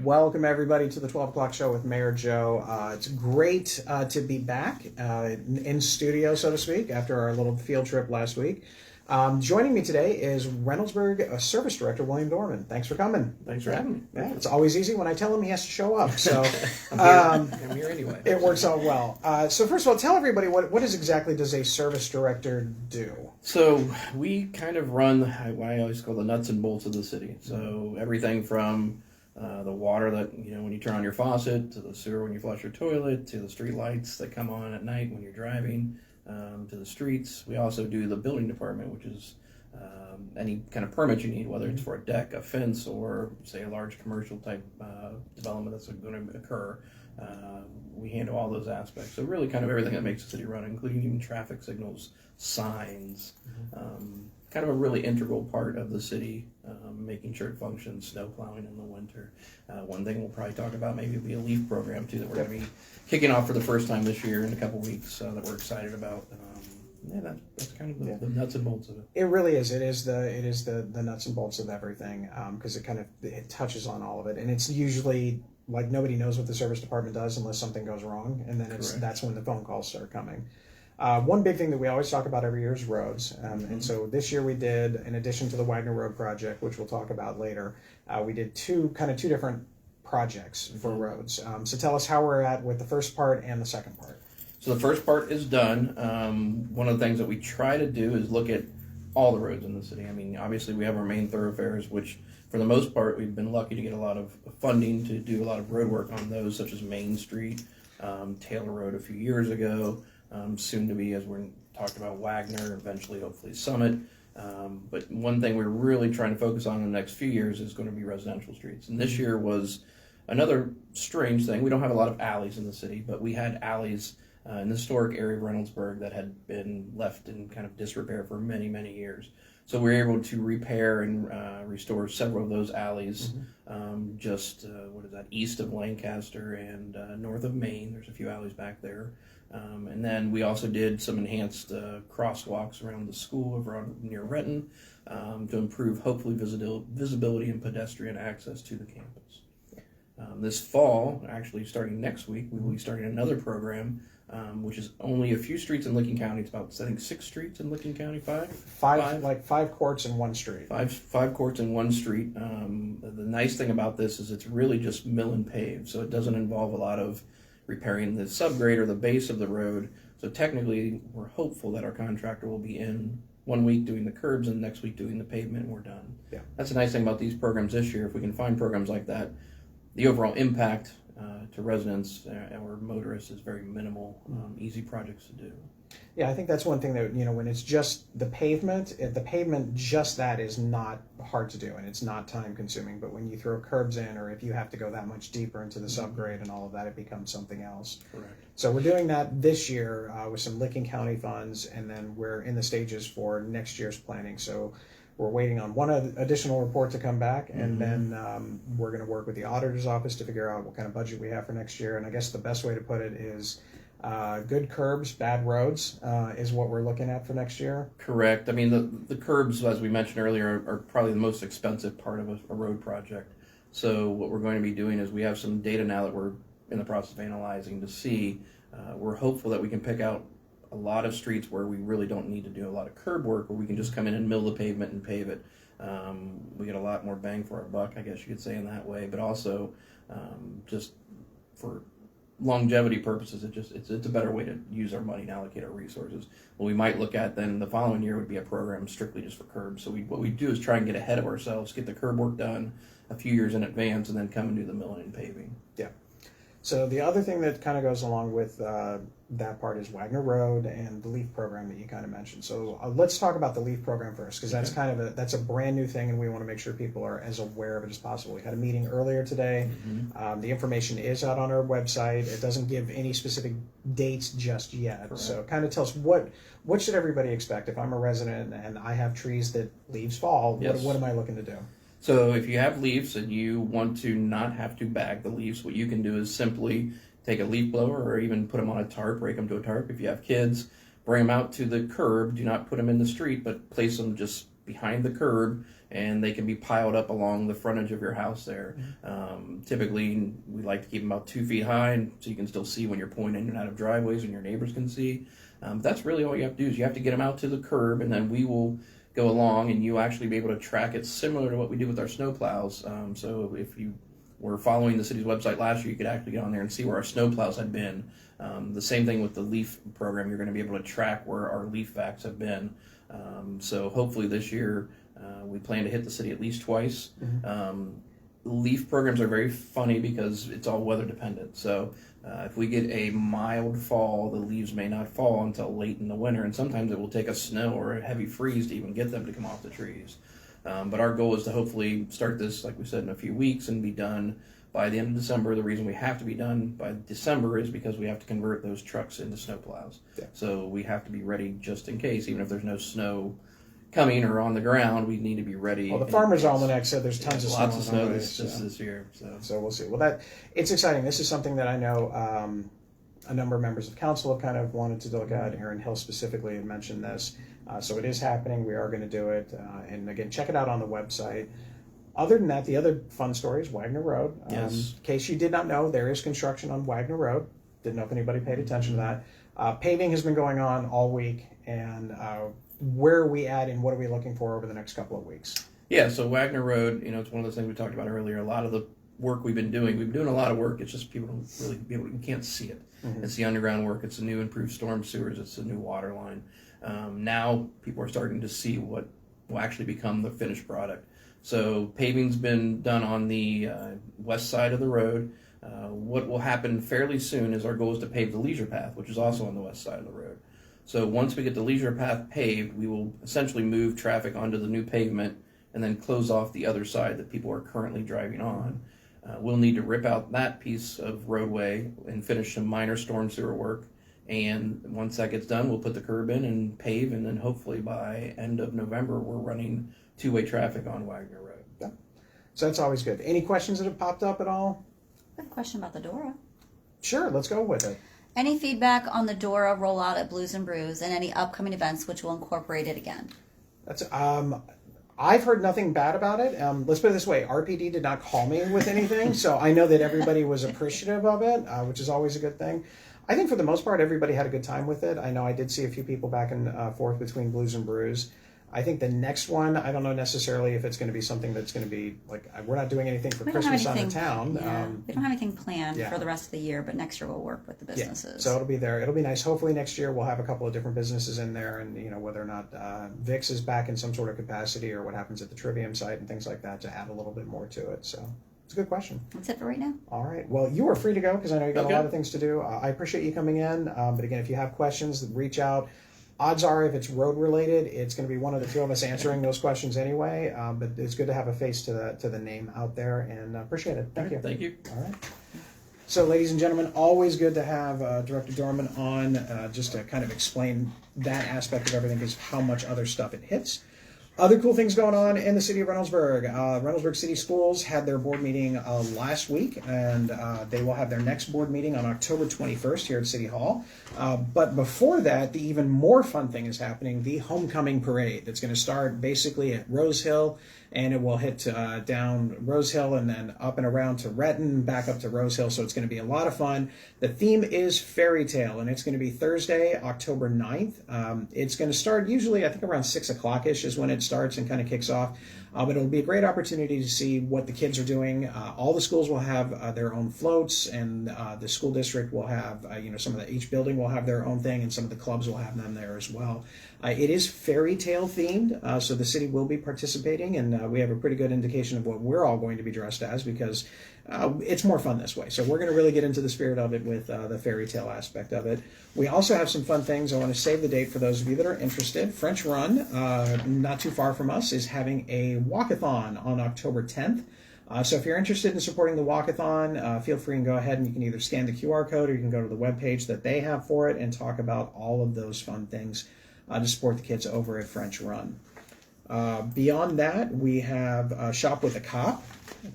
Welcome, everybody, to the 12 o'clock show with Mayor Joe. It's great to be back in studio, so to speak, after our little field trip last week. Joining me today is Reynoldsburg Service Director William Dorman. Thanks for coming. Thanks for having me. Yeah, it's always easy when I tell him he has to show up. So I'm here anyway. It works out well. So first of all, tell everybody what exactly does a service director do? So we kind of run what I always call the nuts and bolts of the city. So everything from the water that, when you turn on your faucet, to the sewer when you flush your toilet, to the street lights that come on at night when you're driving, to the streets. We also do the building department, which is any kind of permit you need, whether it's for a deck, a fence, or say a large commercial type development that's going to occur. We handle all those aspects. So really kind of everything that makes the city run, including even traffic signals, signs, kind of a really integral part of the city, making sure it functions, snow plowing in the winter. One thing we'll probably talk about maybe will be a leaf program too that we're going to be kicking off for the first time this year in a couple weeks that we're excited about. That's kind of the nuts and bolts of it. It really is. It is the nuts and bolts of everything because it touches on all of it, and it's usually like nobody knows what the service department does unless something goes wrong, and then that's when the phone calls start coming. One big thing that we always talk about every year is roads, and so this year we did, in addition to the Wagner Road project, which we'll talk about later, we did two different projects for roads. So tell us how we're at with the first part and the second part. So the first part is done. One of the things that we try to do is look at all the roads in the city. I mean, obviously we have our main thoroughfares, which for the most part we've been lucky to get a lot of funding to do a lot of road work on those, such as Main Street, Taylor Road a few years ago, soon to be, as we're talked about, Wagner, eventually hopefully Summit. But one thing we're really trying to focus on in the next few years is going to be residential streets. And this year was another strange thing. We don't have a lot of alleys in the city, but we had alleys in the historic area of Reynoldsburg that had been left in kind of disrepair for many, many years. So we were able to repair and restore several of those alleys, east of Lancaster and north of Maine. There's a few alleys back there. And then we also did some enhanced crosswalks around the school over near Renton to improve, hopefully, visibility and pedestrian access to the campus. This fall, actually starting next week, we will be starting another program, which is only a few streets in Licking County. It's about, I think, 6 streets in Licking County, five courts in one street. Five courts in one street. The nice thing about this is it's really just mill and pave, so it doesn't involve a lot of repairing the subgrade or the base of the road. So technically, we're hopeful that our contractor will be in 1 week doing the curbs and next week doing the pavement, and we're done. Yeah. That's the nice thing about these programs this year. If we can find programs like that, the overall impact to residents or motorists is very minimal, easy projects to do. Yeah, I think that's one thing that, when it's just the pavement just that is not hard to do and it's not time consuming. But when you throw curbs in, or if you have to go that much deeper into the subgrade and all of that, it becomes something else. Correct. So we're doing that this year with some Licking County funds, and then we're in the stages for next year's planning. So we're waiting on one additional report to come back, and then we're going to work with the auditor's office to figure out what kind of budget we have for next year. And I guess the best way to put it is good curbs, bad roads is what we're looking at for next year. Correct. I mean, the curbs, as we mentioned earlier, are probably the most expensive part of a road project. So what we're going to be doing is we have some data now that we're in the process of analyzing to see. We're hopeful that we can pick out a lot of streets where we really don't need to do a lot of curb work, where we can just come in and mill the pavement and pave it. We get a lot more bang for our buck, I guess you could say, in that way. But also, just for longevity purposes, it's a better way to use our money and allocate our resources. What we might look at then the following year would be a program strictly just for curbs. So what we do is try and get ahead of ourselves, get the curb work done a few years in advance, and then come and do the milling and paving. Yeah. So the other thing that kind of goes along with that part is Wagner Road and the LEAF program that you kind of mentioned. So let's talk about the LEAF program first, because that's that's a brand new thing, and we want to make sure people are as aware of it as possible. We had a meeting earlier today. The information is out on our website. It doesn't give any specific dates just yet. Correct. So kind of tell us what should everybody expect if I'm a resident and I have trees that leaves fall. Yes. What am I looking to do? So if you have leaves and you want to not have to bag the leaves, what you can do is simply take a leaf blower or even put them on a tarp, break them to a tarp. If you have kids, bring them out to the curb. Do not put them in the street, but place them just behind the curb, and they can be piled up along the frontage of your house there. Typically, we like to keep them about 2 feet high, and so you can still see when you're pulling in and out of driveways and your neighbors can see. That's really all you have to do is you have to get them out to the curb, and then we will go along and you actually be able to track it similar to what we do with our snow plows. So if you were following the city's website last year, you could actually get on there and see where our snow plows had been. The same thing with the leaf program. You're going to be able to track where our leaf vacs have been. So hopefully this year we plan to hit the city at least twice. Leaf programs are very funny because it's all weather dependent. So if we get a mild fall, the leaves may not fall until late in the winter, and sometimes it will take a snow or a heavy freeze to even get them to come off the trees. But our goal is to hopefully start this, like we said, in a few weeks and be done by the end of December. The reason we have to be done by December is because we have to convert those trucks into snow plows. Yeah. So we have to be ready just in case, even if there's no snow coming or on the ground, we need to be ready. Well, the Farmer's Almanac said there's tons of snow. Lots of snow this year. So we'll see. Well, it's exciting. This is something that I know a number of members of council have kind of wanted to look at. Aaron Hill specifically had mentioned this. So it is happening. We are going to do it. And again, check it out on the website. Other than that, the other fun story is Wagner Road. Yes. In case you did not know, there is construction on Wagner Road. Didn't know if anybody paid attention to that. Paving has been going on all week. And where are we at and what are we looking for over the next couple of weeks? Yeah, so Wagner Road, it's one of those things we talked about earlier. A lot of the work we've been doing a lot of work. It's just people don't really you can't see it. It's the underground work. It's the new improved storm sewers. It's the new water line. Now people are starting to see what will actually become the finished product. So paving's been done on the west side of the road. What will happen fairly soon is our goal is to pave the leisure path, which is also on the west side of the road. So once we get the leisure path paved, we will essentially move traffic onto the new pavement and then close off the other side that people are currently driving on. We'll need to rip out that piece of roadway and finish some minor storm sewer work. And once that gets done, we'll put the curb in and pave, and then hopefully by end of November, we're running two-way traffic on Wagner Road. Yeah. So that's always good. Any questions that have popped up at all? I have a question about the Dora. Sure, let's go with it. Any feedback on the Dora rollout at Blues and Brews and any upcoming events which will incorporate it again? That's I've heard nothing bad about it. Let's put it this way: RPD did not call me with anything, so I know that everybody was appreciative of it, which is always a good thing. I think for the most part, everybody had a good time with it. I know I did see a few people back and forth between Blues and Brews. I think the next one, I don't know necessarily if it's going to be something that's going to be like, we're not doing anything for Christmas on the town. Yeah. We don't have anything planned yeah. for the rest of the year, but next year we'll work with the businesses. Yeah. So it'll be there. It'll be nice. Hopefully next year we'll have a couple of different businesses in there, and whether or not Vix is back in some sort of capacity or what happens at the Trivium site and things like that to add a little bit more to it. So it's a good question. That's it for right now. All right. Well, you are free to go because I know you got a lot of things to do. I appreciate you coming in. But again, if you have questions, reach out. Odds are, if it's road related, it's going to be one of the two of us answering those questions anyway. But it's good to have a face to the name out there, and appreciate it. Thank you. Thank you. All right. So, ladies and gentlemen, always good to have Director Dorman on just to kind of explain that aspect of everything, because how much other stuff it hits. Other cool things going on in the city of Reynoldsburg. Reynoldsburg City Schools had their board meeting last week, and they will have their next board meeting on October 21st here at City Hall. But before that, the even more fun thing is happening, the homecoming parade. That's going to start basically at Rose Hill, and it will hit down Rose Hill and then up and around to Retton, back up to Rose Hill. So it's going to be a lot of fun. The theme is fairy tale, and it's going to be Thursday, October 9th. It's going to start usually, I think, around 6 o'clock-ish is when it starts and kind of kicks off. But it'll be a great opportunity to see what the kids are doing. All the schools will have their own floats, and the school district will have, some of each building will have their own thing, and some of the clubs will have them there as well. It is fairy tale themed, so the city will be participating, and we have a pretty good indication of what we're all going to be dressed as, because it's more fun this way. So we're going to really get into the spirit of it with the fairy tale aspect of it. We also have some fun things. I want to save the date for those of you that are interested. French Run, not too far from us, is having a walkathon on October 10th. So if you're interested in supporting the walkathon, feel free and go ahead and you can either scan the QR code or you can go to the webpage that they have for it and talk about all of those fun things to support the kids over at French Run. Beyond that, we have Shop with a Cop.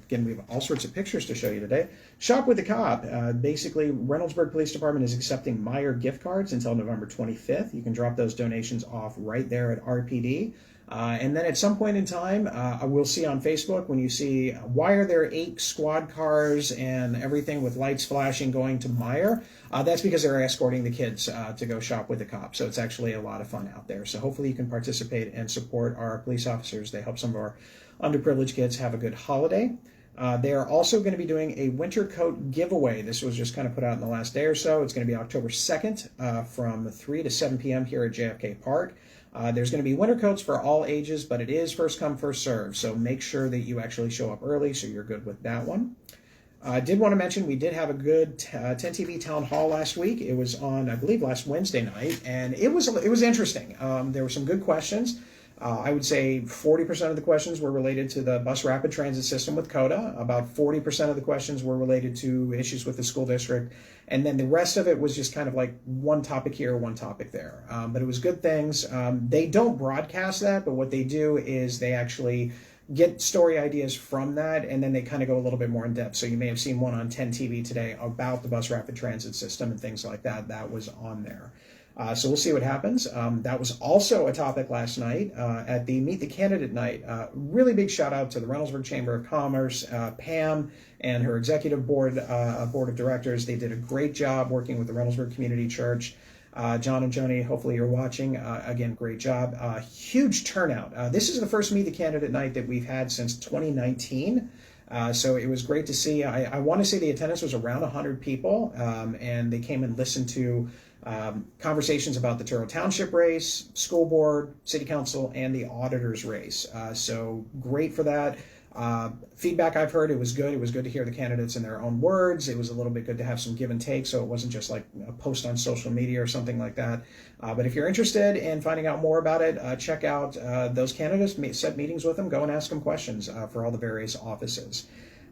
Again, we have all sorts of pictures to show you today. Shop with the Cop. Basically, Reynoldsburg Police Department is accepting Meyer gift cards until November 25th. You can drop those donations off right there at RPD. And then at some point in time, we'll see on Facebook when you see why are there 8 squad cars and everything with lights flashing going to Meyer. That's because they're escorting the kids to go shop with the cop. So it's actually a lot of fun out there. So hopefully you can participate and support our police officers. They help some of our underprivileged kids have a good holiday. They are also going to be doing a winter coat giveaway. This was just kind of put out in the last day or so. It's going to be October 2nd from 3 to 7 p.m. here at JFK Park. There's going to be winter coats for all ages, but it is first come, first serve. So make sure that you actually show up early so you're good with that one. I did want to mention we did have a good 10 TV town hall last week. It was on, I believe, last Wednesday night, and it was interesting. There were some good questions. I would say 40% of the questions were related to the bus rapid transit system with CODA. About 40% of the questions were related to issues with the school district. And then the rest of it was just kind of like one topic here, one topic there. But it was good things. They don't broadcast that, but what they do is they actually get story ideas from that, and then they kind of go a little bit more in depth. So you may have seen one on 10 TV today about the bus rapid transit system and things like that. That was on there. So we'll see what happens. That was also a topic last night at the Meet the Candidate night. Really big shout out to the Reynoldsburg Chamber of Commerce, Pam and her executive board of directors. They did a great job working with the Reynoldsburg Community Church. John and Joni, hopefully you're watching. Again, great job. Huge turnout. This is the first Meet the Candidate night that we've had since 2019. So it was great to see. I want to say the attendance was around 100 people, and they came and listened to conversations about the Turo Township race, school board, city council, and the auditor's race. So great for that. Feedback I've heard, it was good. It was good to hear the candidates in their own words. It was a little bit good to have some give and take, so it wasn't just like a post on social media or something like that. But if you're interested in finding out more about it, check out those candidates, set meetings with them, go and ask them questions for all the various offices.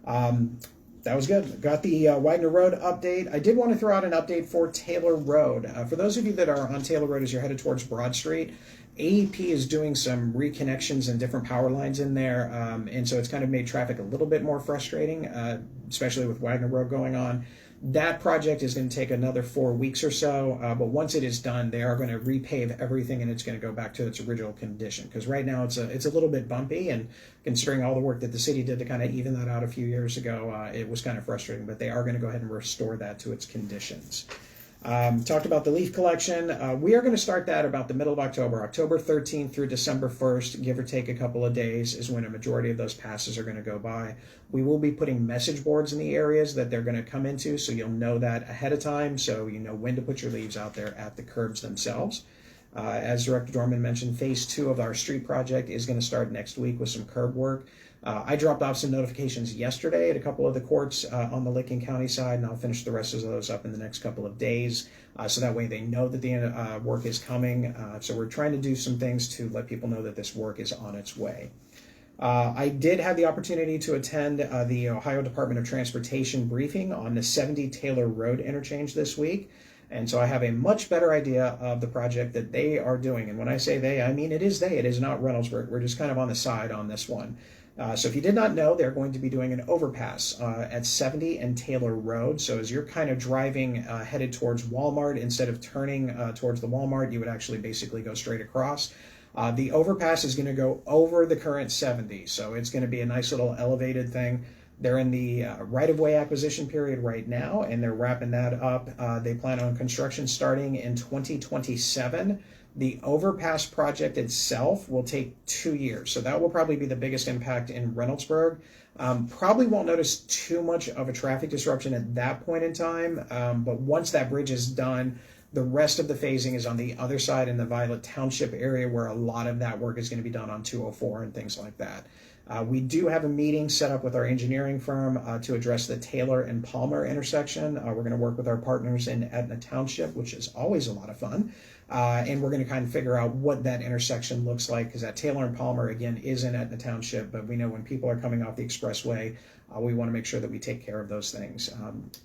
That was good. Got the Wagner Road update. I did want to throw out an update for Taylor Road. For those of you that are on Taylor Road as you're headed towards Broad Street, AEP is doing some reconnections and different power lines in there, and so it's kind of made traffic a little bit more frustrating, especially with Wagner Road going on. That project is going to take another 4 weeks or so, but once it is done, they are going to repave everything and it's going to go back to its original condition. Because right now it's a little bit bumpy, and considering all the work that the city did to kind of even that out a few years ago, it was kind of frustrating. But they are going to go ahead and restore that to its conditions. Talked about the leaf collection. We are going to start that about the middle of October. October 13th through December 1st, give or take a couple of days, is when a majority of those passes are going to go by. We will be putting message boards in the areas that they're going to come into, so you'll know that ahead of time, so you know when to put your leaves out there at the curbs themselves. As Director Dorman mentioned, phase 2 of our street project is going to start next week with some curb work. I dropped off some notifications yesterday at a couple of the courts on the Licking County side, and I'll finish the rest of those up in the next couple of days, so that way they know that the work is coming. So we're trying to do some things to let people know that this work is on its way. I did have the opportunity to attend the Ohio Department of Transportation briefing on the 70 Taylor Road interchange this week. And so I have a much better idea of the project that they are doing. And when I say they, I mean it is they. It is not Reynoldsburg. We're just kind of on the side on this one. So if you did not know, they're going to be doing an overpass at 70 and Taylor Road. So as you're kind of driving headed towards Walmart, instead of turning towards the Walmart, you would actually basically go straight across. The overpass is going to go over the current 70. So it's going to be a nice little elevated thing. They're in the right-of-way acquisition period right now, and they're wrapping that up. They plan on construction starting in 2027. The overpass project itself will take 2 years, so that will probably be the biggest impact in Reynoldsburg. Probably won't notice too much of a traffic disruption at that point in time, but once that bridge is done, the rest of the phasing is on the other side in the Violet Township area, where a lot of that work is going to be done on 204 and things like that. We do have a meeting set up with our engineering firm to address the Taylor and Palmer intersection. We're going to work with our partners in Etna Township, which is always a lot of fun. And we're going to kind of figure out what that intersection looks like, because that Taylor and Palmer, again, is in Etna Township, but we know when people are coming off the expressway, we want to make sure that we take care of those things.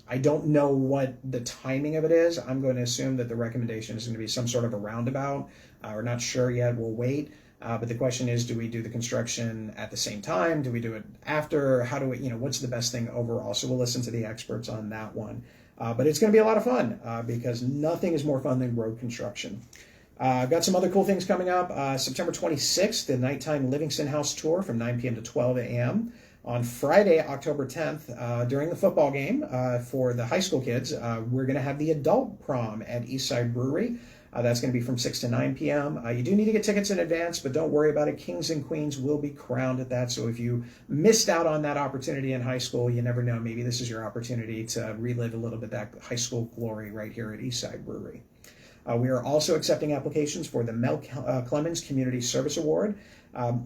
I don't know what the timing of it is. I'm going to assume that the recommendation is going to be some sort of a roundabout. We're not sure yet. We'll wait. But the question is, do we do the construction at the same time? Do we do it after? How do we, what's the best thing overall? So we'll listen to the experts on that one. But it's going to be a lot of fun because nothing is more fun than road construction. Got some other cool things coming up. September 26th, the nighttime Livingston House tour from 9 p.m. to 12 a.m. On Friday, October 10th, during the football game for the high school kids, we're going to have the adult prom at Eastside Brewery. That's going to be from 6 to 9 p.m. You do need to get tickets in advance, but don't worry about it. Kings and queens will be crowned at that. So if you missed out on that opportunity in high school, you never know. Maybe this is your opportunity to relive a little bit that high school glory right here at Eastside Brewery. We are also accepting applications for the Mel Clemens Community Service Award.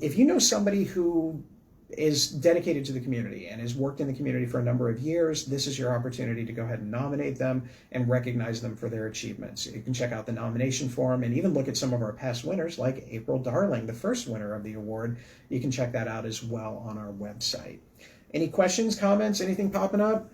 If you know somebody who is dedicated to the community and has worked in the community for a number of years, this is your opportunity to go ahead and nominate them and recognize them for their achievements. You can check out the nomination form and even look at some of our past winners, like April Darling, the first winner of the award. You can check that out as well on our website. Any questions, comments, anything popping up?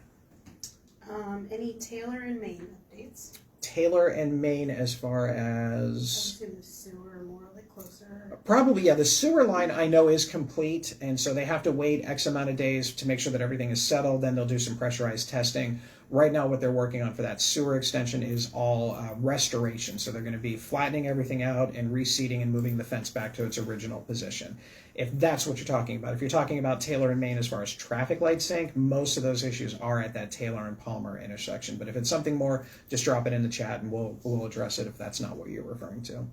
Any Taylor and Maine updates? Taylor and Maine as far as... Obviously the sewer more like closer. Probably, yeah. The sewer line I know is complete, and so they have to wait X amount of days to make sure that everything is settled. Then they'll do some pressurized testing. Right now, what they're working on for that sewer extension is all restoration. So they're going to be flattening everything out and reseeding and moving the fence back to its original position. If that's what you're talking about. If you're talking about Taylor and Maine as far as traffic light sync, most of those issues are at that Taylor and Palmer intersection. But if it's something more, just drop it in the chat and we'll address it if that's not what you're referring to.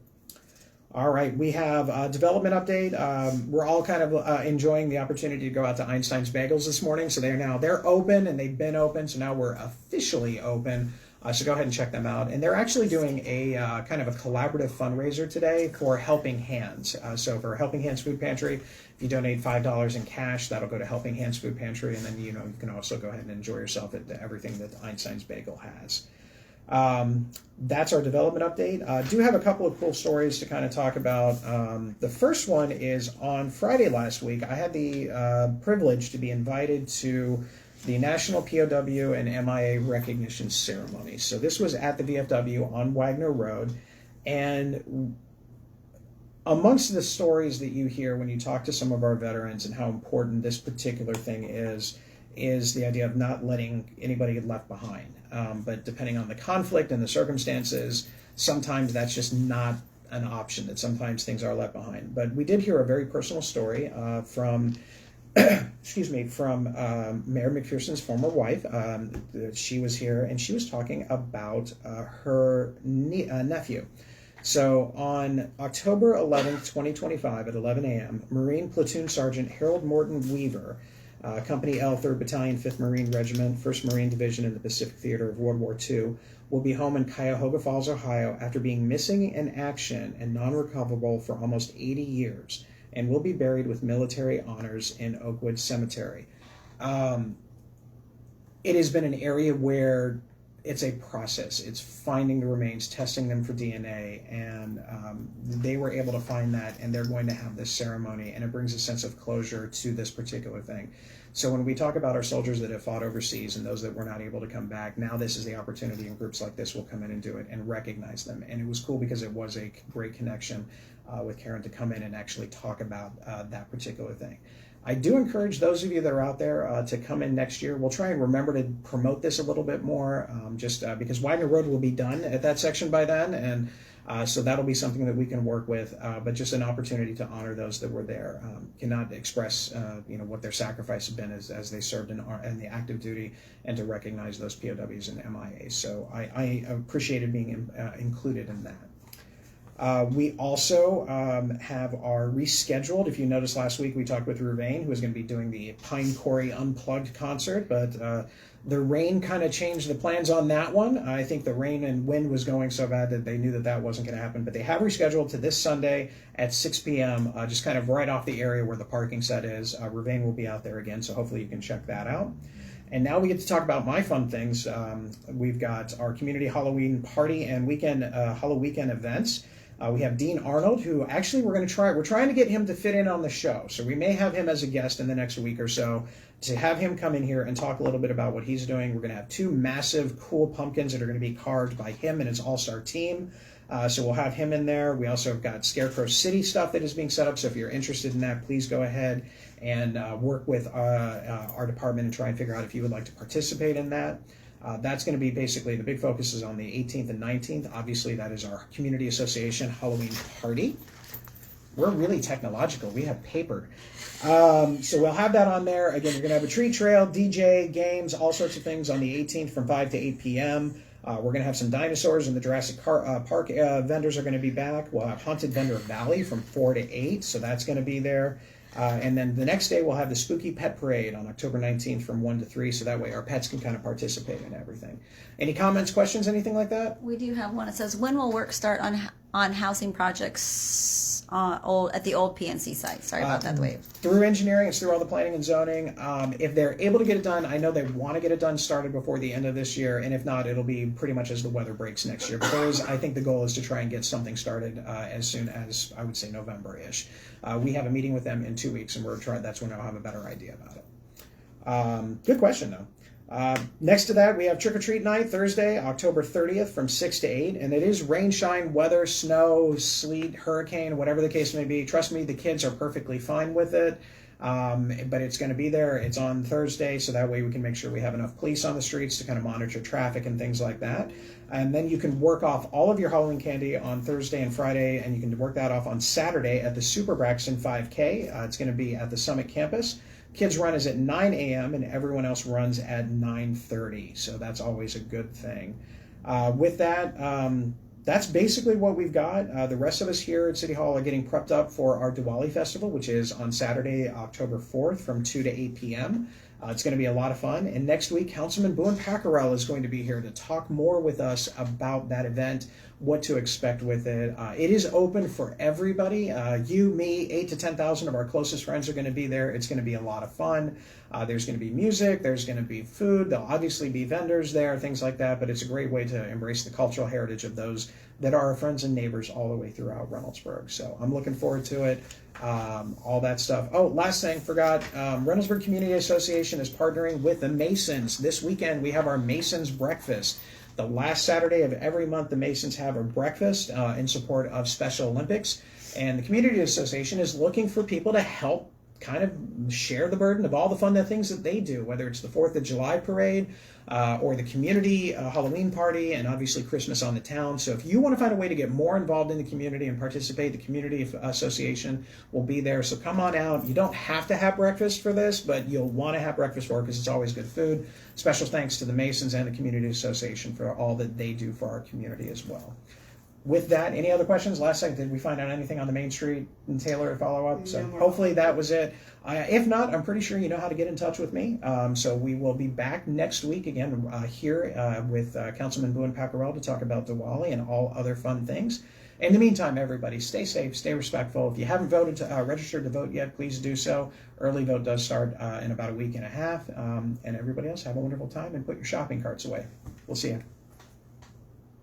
All right, we have a development update. We're all kind of enjoying the opportunity to go out to Einstein's Bagels this morning. So they're open and they've been open. So now we're officially open. So go ahead and check them out. And they're actually doing a kind of a collaborative fundraiser today for Helping Hands. So for Helping Hands Food Pantry, if you donate $5 in cash, that'll go to Helping Hands Food Pantry. And then, you can also go ahead and enjoy yourself at everything that Einstein's Bagel has. That's our development update. Do have a couple of cool stories to kind of talk about. The first one is on Friday last week, I had the privilege to be invited to the National POW and MIA Recognition Ceremony. So this was at the VFW on Wagner Road. And amongst the stories that you hear when you talk to some of our veterans and how important this particular thing is the idea of not letting anybody get left behind. But depending on the conflict and the circumstances, sometimes that's just not an option, that sometimes things are left behind. But we did hear a very personal story from Mayor McPherson's former wife. She was here and she was talking about her nephew. So on October 11th, 2025 at 11 a.m., Marine Platoon Sergeant Harold Morton Weaver, Company L, 3rd Battalion, 5th Marine Regiment, 1st Marine Division in the Pacific Theater of World War II, will be home in Cuyahoga Falls, Ohio, after being missing in action and non-recoverable for almost 80 years, and will be buried with military honors in Oakwood Cemetery. It has been an area where it's a process. It's finding the remains, testing them for DNA, and they were able to find that, and they're going to have this ceremony, and it brings a sense of closure to this particular thing. So when we talk about our soldiers that have fought overseas and those that were not able to come back, now this is the opportunity, and groups like this will come in and do it and recognize them. And it was cool because it was a great connection with Karen to come in and actually talk about that particular thing. I do encourage those of you that are out there to come in next year. We'll try and remember to promote this a little bit more, because Wagner Road will be done at that section by then, and so that'll be something that we can work with. But just an opportunity to honor those that were there. Cannot express, what their sacrifice has been as they served in the active duty, and to recognize those POWs and MIAs. So I appreciated being included in that. We also have our rescheduled. If you noticed last week, we talked with Ruvain, who was going to be doing the Pine Quarry Unplugged concert, but the rain kind of changed the plans on that one. I think the rain and wind was going so bad that they knew that wasn't going to happen, but they have rescheduled to this Sunday at 6 p.m., just kind of right off the area where the parking set is. Ruvain will be out there again, so hopefully you can check that out. And now we get to talk about my fun things. We've got our community Halloween party and weekend Halloween weekend events. We have Dean Arnold, who actually we're trying to get him to fit in on the show. So we may have him as a guest in the next week or so to have him come in here and talk a little bit about what he's doing. We're going to have 2 massive, cool pumpkins that are going to be carved by him and his all-star team. So we'll have him in there. We also have got Scarecrow City stuff that is being set up. So if you're interested in that, please go ahead and work with our department and try and figure out if you would like to participate in that. That's going to be basically the big focus is on the 18th and 19th. Obviously, that is our Community Association Halloween party. We're really technological. We have paper. So we'll have that on there. Again, you're going to have a tree trail, DJ, games, all sorts of things on the 18th from 5 to 8 p.m. We're going to have some dinosaurs, and the Jurassic Park vendors are going to be back. We'll have Haunted Vendor Valley from 4 to 8, so that's going to be there. And then the next day we'll have the Spooky Pet Parade on October 19th from 1 to 3, so that way our pets can kind of participate in everything. Any comments, questions, anything like that? We do have one. It says, when will work start on housing projects at the old PNC site? Sorry about that, Wave. Through engineering, it's through all the planning and zoning. If they're able to get it done, I know they want to get it done started before the end of this year, and if not, it'll be pretty much as the weather breaks next year. But I think the goal is to try and get something started as soon as, I would say, November-ish. We have a meeting with them in 2 weeks, and that's when I'll have a better idea about it. Good question, though. Next to that, we have Trick or Treat Night, Thursday, October 30th from 6 to 8. And it is rain, shine, weather, snow, sleet, hurricane, whatever the case may be. Trust me, the kids are perfectly fine with it. But it's going to be there. It's on Thursday, so that way we can make sure we have enough police on the streets to kind of monitor traffic and things like that. And then you can work off all of your Halloween candy on Thursday and Friday, and you can work that off on Saturday at the Super Braxton 5K. It's going to be at the Summit campus. Kids run is at 9 a.m. and everyone else runs at 9:30, so that's always a good thing. With that, that's basically what we've got. The rest of us here at City Hall are getting prepped up for our Diwali Festival, which is on Saturday, October 4th from 2 to 8 p.m. It's going to be a lot of fun. And next week, Councilman Boone Paccarel is going to be here to talk more with us about that event, what to expect with it. It is open for everybody. You, me, 8 to 10,000 of our closest friends are going to be there. It's going to be a lot of fun. There's going to be music. There's going to be food. There'll obviously be vendors there, things like that. But it's a great way to embrace the cultural heritage of those that are our friends and neighbors all the way throughout Reynoldsburg. So I'm looking forward to it. All that stuff. Oh, last thing, forgot. Reynoldsburg Community Association is partnering with the Masons. This weekend we have our Masons Breakfast. The last Saturday of every month, the Masons have a breakfast in support of Special Olympics. And the Community Association is looking for people to help kind of share the burden of all the fun things that they do, whether it's the 4th of July parade or the community Halloween party, and obviously Christmas on the town. So if you want to find a way to get more involved in the community and participate, the Community Association will be there. So come on out. You don't have to have breakfast for this, but you'll want to have breakfast for it because it's always good food. Special thanks to the Masons and the Community Association for all that they do for our community as well. With that, any other questions? Last second, did we find out anything on the Main Street and Taylor to follow up? So hopefully that was it. If not, I'm pretty sure you know how to get in touch with me. So we will be back next week again here with Councilman Boone Paccarel to talk about Diwali and all other fun things. In the meantime, everybody, stay safe, stay respectful. If you haven't registered to vote yet, please do so. Early vote does start in about a week and a half. And everybody else, have a wonderful time and put your shopping carts away. We'll see you.